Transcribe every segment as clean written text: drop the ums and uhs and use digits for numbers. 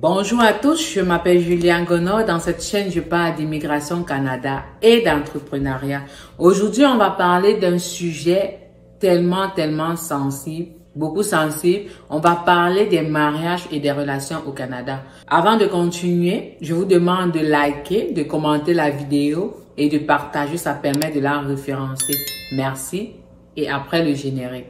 Bonjour à tous, je m'appelle Juliane Gonod. Dans cette chaîne, je parle d'immigration au Canada et d'entrepreneuriat. Aujourd'hui, on va parler d'un sujet tellement sensible, beaucoup sensible. On va parler des mariages et des relations au Canada. Avant de continuer, je vous demande de liker, de commenter la vidéo et de partager, ça permet de la référencer. Merci. Et après le générique.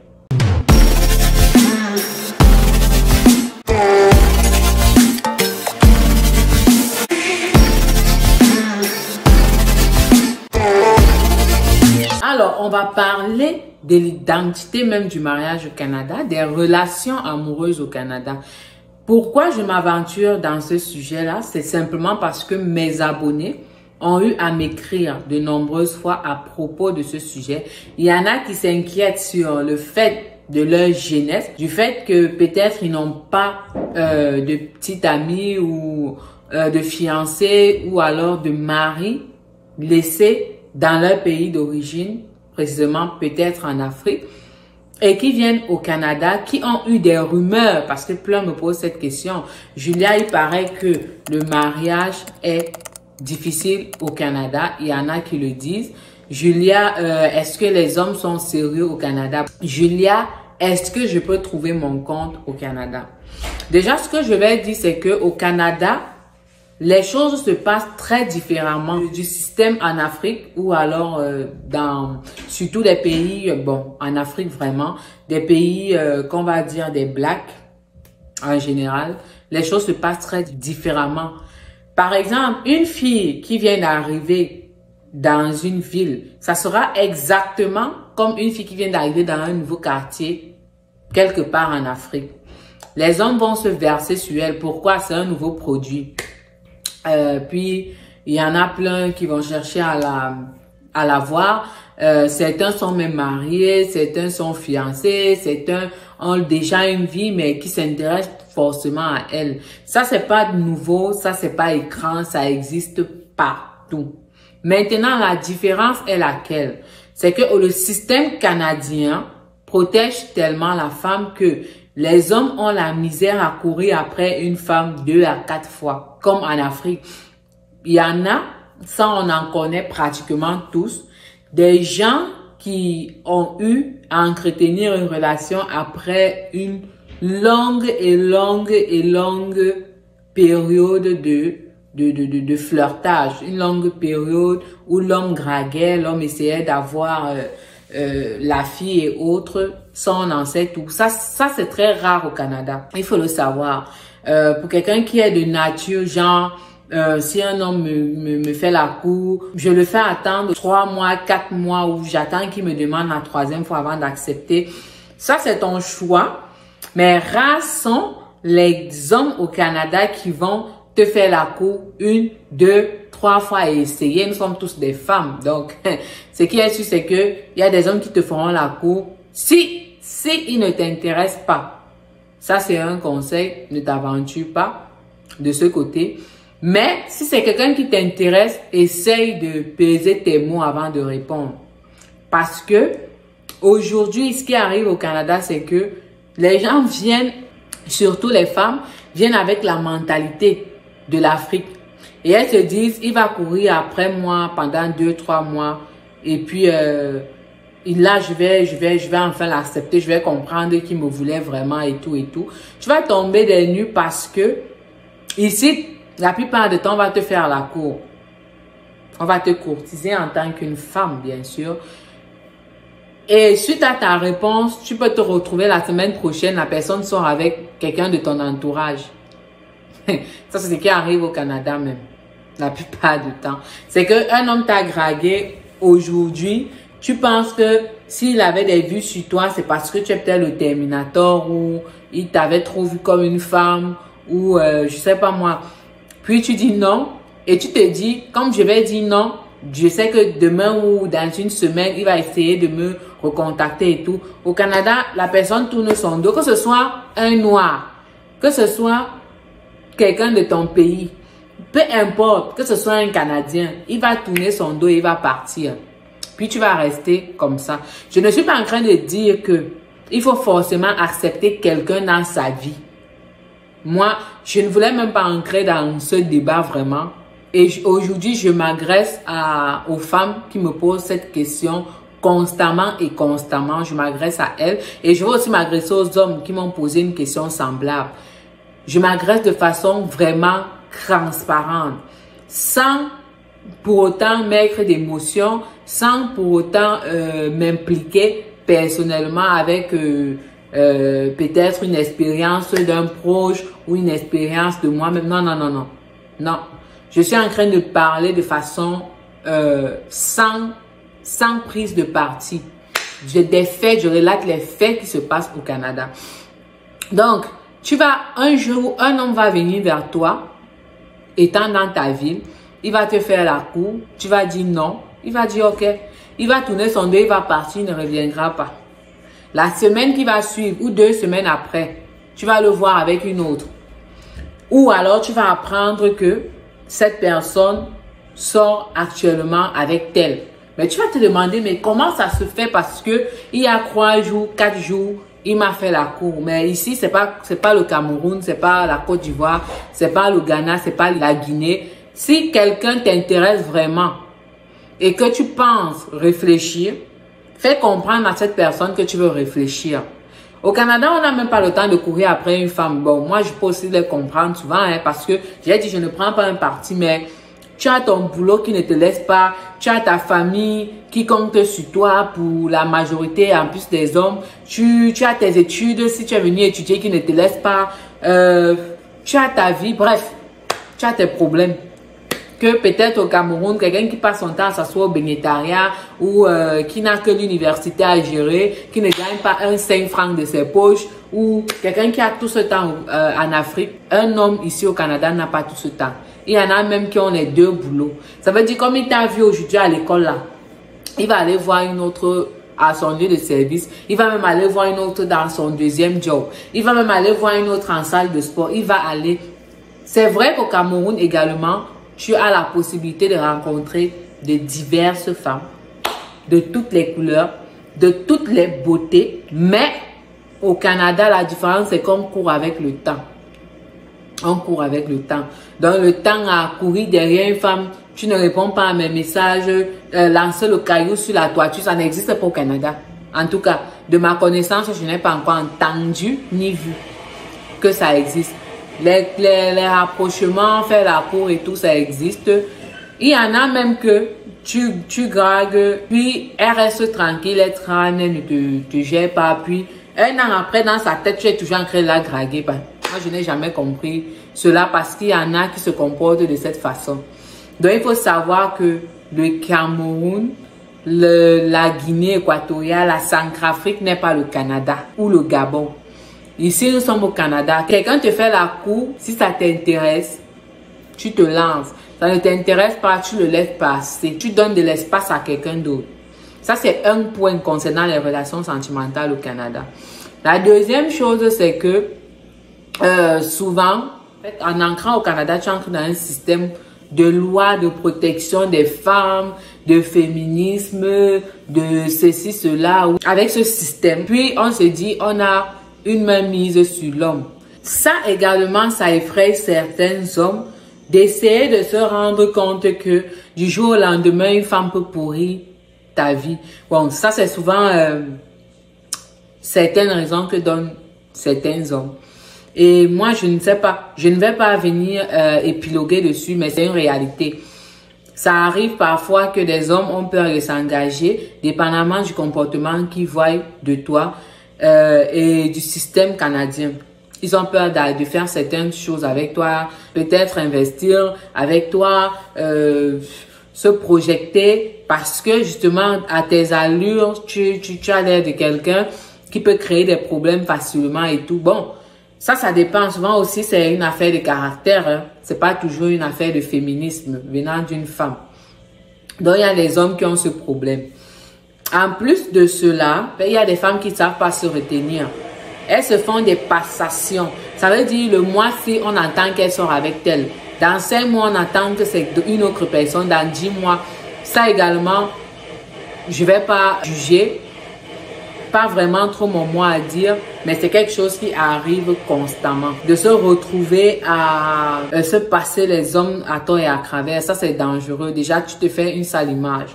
Alors, on va parler de l'identité même du mariage au Canada, des relations amoureuses au Canada. Pourquoi je m'aventure dans ce sujet-là? C'est simplement parce que mes abonnés ont eu à m'écrire de nombreuses fois à propos de ce sujet. Il y en a qui s'inquiètent sur le fait de leur jeunesse, du fait que peut-être ils n'ont pas de petite amie ou de fiancé ou alors de mari laissé dans leur pays d'origine, précisément peut-être en Afrique, et qui viennent au Canada, qui ont eu des rumeurs, parce que plein me posent cette question. Julia, il paraît que le mariage est difficile au Canada. Il y en a qui le disent. Julia, est-ce que les hommes sont sérieux au Canada? Julia, est-ce que je peux trouver mon compte au Canada? Déjà, ce que je vais dire, c'est que au Canada, les choses se passent très différemment du système en Afrique ou alors dans surtout les pays, bon, en Afrique vraiment, des pays qu'on va dire des blacks en général, les choses se passent très différemment. Par exemple, une fille qui vient d'arriver dans une ville, ça sera exactement comme une fille qui vient d'arriver dans un nouveau quartier quelque part en Afrique. Les hommes vont se verser sur elle. Pourquoi? C'est un nouveau produit. Puis, il y en a plein qui vont chercher à la voir. Certains sont même mariés, certains sont fiancés, certains ont déjà une vie, mais qui s'intéressent forcément à elle. Ça, c'est pas nouveau, ça, c'est pas écran, ça existe partout. Maintenant, la différence est laquelle? C'est que le système canadien protège tellement la femme que les hommes ont la misère à courir après une femme 2 à 4 fois, comme en Afrique. Il y en a, ça on en connaît pratiquement tous, des gens qui ont eu à entretenir une relation après une longue période de flirtage, une longue période où l'homme draguait, l'homme essayait d'avoir la fille et autres, son ancêtre, tout ça c'est très rare au Canada. Il faut le savoir. Pour quelqu'un qui est de nature, genre, si un homme me fait la cour, je le fais attendre 3 mois, 4 mois, ou j'attends qu'il me demande la 3e fois avant d'accepter. Ça, c'est ton choix. Mais rares sont les hommes au Canada qui vont te faire la cour 1, 2, 3 fois et essayer. Nous sommes tous des femmes. Donc, ce qui est sûr, c'est que il y a des hommes qui te feront la cour si ils ne t'intéressent pas. Ça, c'est un conseil. Ne t'aventure pas de ce côté. Mais si c'est quelqu'un qui t'intéresse, essaye de peser tes mots avant de répondre. Parce que aujourd'hui, ce qui arrive au Canada, c'est que les gens viennent, surtout les femmes, viennent avec la mentalité de l'Afrique. Et elles se disent, il va courir après moi pendant 2-3 mois. Et puis, là, je vais enfin l'accepter. Je vais comprendre qu'il me voulait vraiment et tout et tout. Tu vas tomber des nues parce que ici, la plupart du temps, on va te faire la cour. On va te courtiser en tant qu'une femme, bien sûr. Et suite à ta réponse, tu peux te retrouver la semaine prochaine, la personne sort avec quelqu'un de ton entourage. Ça, c'est ce qui arrive au Canada même, la plupart du temps. C'est qu'un homme t'a dragué aujourd'hui, tu penses que s'il avait des vues sur toi, c'est parce que tu es peut-être le Terminator ou il t'avait trop vu comme une femme ou je sais pas moi. Puis tu dis non et tu te dis, comme je vais dire non, je sais que demain ou dans une semaine, il va essayer de me recontacter et tout. Au Canada, la personne tourne son dos, que ce soit un noir, que ce soit quelqu'un de ton pays, peu importe, que ce soit un Canadien, il va tourner son dos et il va partir. Puis tu vas rester comme ça. Je ne suis pas en train de dire que il faut forcément accepter quelqu'un dans sa vie. Moi, je ne voulais même pas entrer dans ce débat vraiment. Et aujourd'hui, je m'adresse aux femmes qui me posent cette question constamment et constamment. Je m'adresse à elles. Et je vais aussi m'adresser aux hommes qui m'ont posé une question semblable. Je m'adresse de façon vraiment transparente, sans pour autant mettre d'émotion, sans pour autant m'impliquer personnellement avec peut-être une expérience d'un proche ou une expérience de moi-même. Non, non, non, non. Non. Je suis en train de parler de façon sans prise de parti. J'ai des faits, je relate les faits qui se passent au Canada. Donc, un jour, un homme va venir vers toi, étant dans ta ville, il va te faire la cour, tu vas dire non, il va dire ok, il va tourner son dos, il va partir, il ne reviendra pas. La semaine qui va suivre ou 2 semaines après, tu vas le voir avec une autre. Ou alors tu vas apprendre que cette personne sort actuellement avec tel. Mais tu vas te demander, mais comment ça se fait? Parce que il y a 3 jours, 4 jours, il m'a fait la cour. Mais ici, c'est pas le Cameroun, c'est pas la Côte d'Ivoire, c'est pas le Ghana, c'est pas la Guinée. Si quelqu'un t'intéresse vraiment et que tu penses réfléchir, fais comprendre à cette personne que tu veux réfléchir. Au Canada, on n'a même pas le temps de courir après une femme. Bon, moi, je peux aussi les comprendre souvent, hein, parce que j'ai dit, je ne prends pas un parti, mais tu as ton boulot qui ne te laisse pas, tu as ta famille qui compte sur toi pour la majorité, en plus des hommes, tu as tes études, si tu es venu étudier qui ne te laisse pas, tu as ta vie, bref, tu as tes problèmes. Que peut-être au Cameroun, quelqu'un qui passe son temps à s'asseoir au bénétariat ou qui n'a que l'université à gérer, qui ne gagne pas 5 francs de ses poches, ou quelqu'un qui a tout ce temps en Afrique. Un homme ici au Canada n'a pas tout ce temps. Il y en a même qui ont les 2 boulots. Ça veut dire comme il t'a vu aujourd'hui à l'école là, il va aller voir une autre à son lieu de service. Il va même aller voir une autre dans son 2e job. Il va même aller voir une autre en salle de sport. Il va aller. C'est vrai qu'au Cameroun également, tu as la possibilité de rencontrer de diverses femmes, de toutes les couleurs, de toutes les beautés. Mais au Canada, la différence, c'est qu'on court avec le temps. On court avec le temps. Donc, le temps à courir derrière une femme, tu ne réponds pas à mes messages, lancer le caillou sur la toiture, ça n'existe pas au Canada. En tout cas, de ma connaissance, je n'ai pas encore entendu ni vu que ça existe. Les rapprochements, faire la cour et tout, ça existe. Il y en a même que tu dragues, puis elle reste tranquille, elle ne te gère pas, puis un an après, dans sa tête, tu es toujours en train de la draguer. Moi, je n'ai jamais compris cela parce qu'il y en a qui se comportent de cette façon. Donc, il faut savoir que le Cameroun, la Guinée équatoriale, la Centrafrique n'est pas le Canada ou le Gabon. Ici, nous sommes au Canada. Quelqu'un te fait la cour, si ça t'intéresse, tu te lances. Ça ne t'intéresse pas, tu le laisses passer. Tu donnes de l'espace à quelqu'un d'autre. Ça, c'est un point concernant les relations sentimentales au Canada. La deuxième chose, c'est que souvent, en entrant au Canada, tu entres dans un système de loi de protection des femmes, de féminisme, de ceci, cela. Avec ce système, puis on se dit, on a une main mise sur l'homme. Ça également, ça effraie certains hommes d'essayer de se rendre compte que du jour au lendemain, une femme peut pourrir ta vie. Bon, ça c'est souvent certaines raisons que donnent certains hommes. Et moi, je ne sais pas, je ne vais pas venir épiloguer dessus, mais c'est une réalité. Ça arrive parfois que des hommes ont peur de s'engager, dépendamment du comportement qu'ils voient de toi et du système canadien. Ils ont peur de faire certaines choses avec toi, peut-être investir avec toi, se projeter parce que justement à tes allures, tu as l'air de quelqu'un qui peut créer des problèmes facilement et tout. Bon, ça dépend. Souvent aussi, c'est une affaire de caractère. Hein. C'est pas toujours une affaire de féminisme venant d'une femme. Donc, il y a des hommes qui ont ce problème. En plus de cela, il y a des femmes qui ne savent pas se retenir. Elles se font des passations. Ça veut dire, le mois-ci, on entend qu'elle sort avec elle. Dans 5 mois, on entend que c'est une autre personne. Dans 10 mois, ça également, je ne vais pas juger. pas vraiment trop mon mot à dire, mais c'est quelque chose qui arrive constamment. De se retrouver à se passer les hommes à tort et à travers, ça c'est dangereux. Déjà, tu te fais une sale image.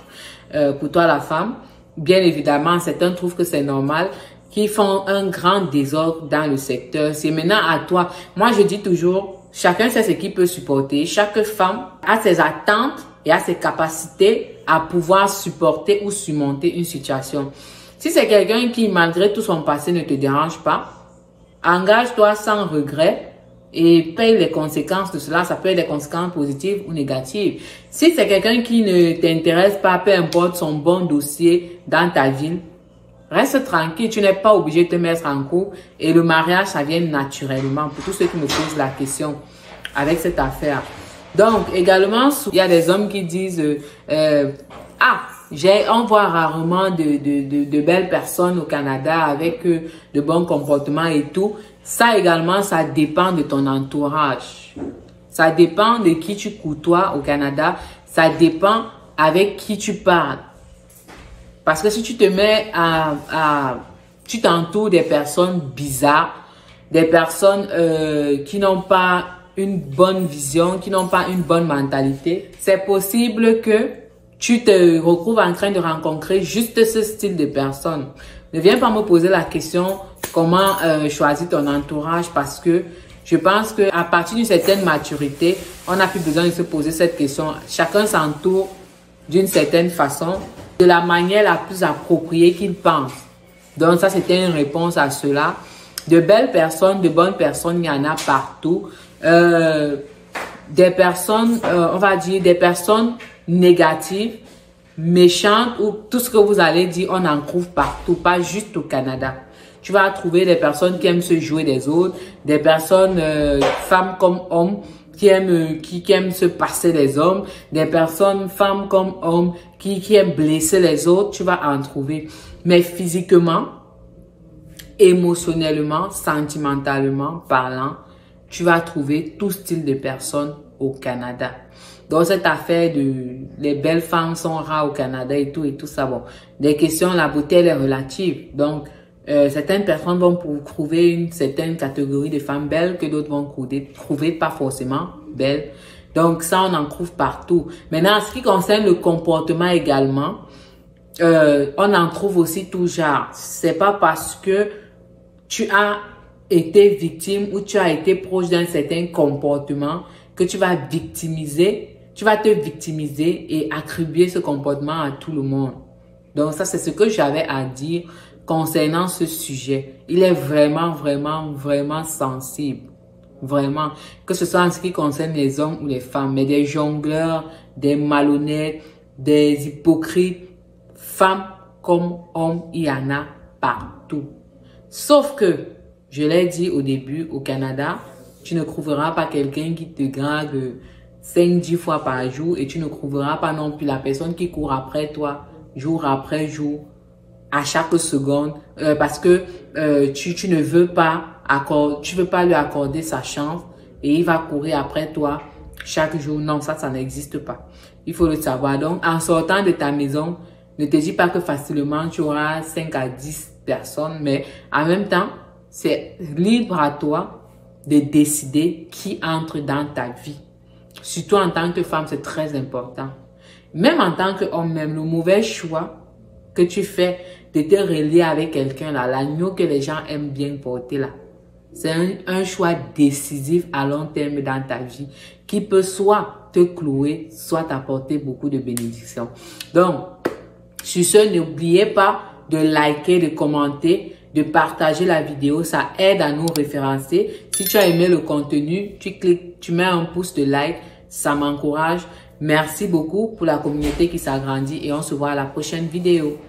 Pour toi, la femme, bien évidemment, certains trouvent que c'est normal, qui font un grand désordre dans le secteur. C'est maintenant à toi. Moi, je dis toujours, chacun sait ce qu'il peut supporter. Chaque femme a ses attentes et a ses capacités à pouvoir supporter ou surmonter une situation. Si c'est quelqu'un qui, malgré tout son passé, ne te dérange pas, engage-toi sans regret et paye les conséquences de cela. Ça peut être des conséquences positives ou négatives. Si c'est quelqu'un qui ne t'intéresse pas, peu importe son bon dossier dans ta ville, reste tranquille. Tu n'es pas obligé de te mettre en couple et le mariage, ça vient naturellement pour tous ceux qui me posent la question avec cette affaire. Donc, également, il y a des hommes qui disent on voit rarement de belles personnes au Canada avec de bons comportements et tout. Ça également, ça dépend de ton entourage. Ça dépend de qui tu côtoies au Canada. Ça dépend avec qui tu parles. Parce que si tu te mets tu t'entoures des personnes bizarres, des personnes qui n'ont pas une bonne vision, qui n'ont pas une bonne mentalité, c'est possible que tu te retrouves en train de rencontrer juste ce style de personnes. Ne viens pas me poser la question comment choisir ton entourage, parce que je pense que à partir d'une certaine maturité, on n'a plus besoin de se poser cette question. Chacun s'entoure d'une certaine façon, de la manière la plus appropriée qu'il pense. Donc ça, c'était une réponse à cela. De belles personnes, de bonnes personnes, il y en a partout. Des personnes, on va dire des personnes négatives, méchantes, ou tout ce que vous allez dire, on en trouve partout, pas juste au Canada. Tu vas trouver des personnes qui aiment se jouer des autres, des personnes, femmes comme hommes, qui aiment se passer les hommes, des personnes, femmes comme hommes, qui aiment blesser les autres, tu vas en trouver. Mais physiquement, émotionnellement, sentimentalement parlant, tu vas trouver tout style de personnes au Canada. Donc, cette affaire les belles femmes sont rares au Canada et tout ça, bon. Des questions, la beauté, elle est relative. Donc, certaines personnes vont trouver une certaine catégorie de femmes belles que d'autres vont trouver pas forcément belles. Donc, ça, on en trouve partout. Maintenant, en ce qui concerne le comportement également, on en trouve aussi tout genre. C'est pas parce que tu as été victime ou tu as été proche d'un certain comportement que tu vas te victimiser et attribuer ce comportement à tout le monde. Donc ça, c'est ce que j'avais à dire concernant ce sujet. Il est vraiment, vraiment, vraiment sensible. Vraiment. Que ce soit en ce qui concerne les hommes ou les femmes, mais des jongleurs, des malhonnêtes, des hypocrites, femmes comme hommes, il y en a partout. Sauf que, je l'ai dit au début, au Canada, tu ne trouveras pas quelqu'un qui te drague 5-10 fois par jour et tu ne trouveras pas non plus la personne qui court après toi jour après jour, à chaque seconde, parce que tu ne veux pas lui accorder sa chance et il va courir après toi chaque jour. Non, ça n'existe pas. Il faut le savoir. Donc, en sortant de ta maison, ne te dis pas que facilement tu auras 5 à 10 personnes, mais en même temps, c'est libre à toi de décider qui entre dans ta vie. Surtout en tant que femme, c'est très important. Même en tant qu'homme, même le mauvais choix que tu fais de te relier avec quelqu'un là, l'agneau que les gens aiment bien porter là, c'est un choix décisif à long terme dans ta vie qui peut soit te clouer, soit t'apporter beaucoup de bénédictions. Donc, sur ce, n'oubliez pas de liker, de commenter, de partager la vidéo. Ça aide à nous référencer. Si tu as aimé le contenu, tu cliques, tu mets un pouce de like. Ça m'encourage. Merci beaucoup pour la communauté qui s'agrandit et on se voit à la prochaine vidéo.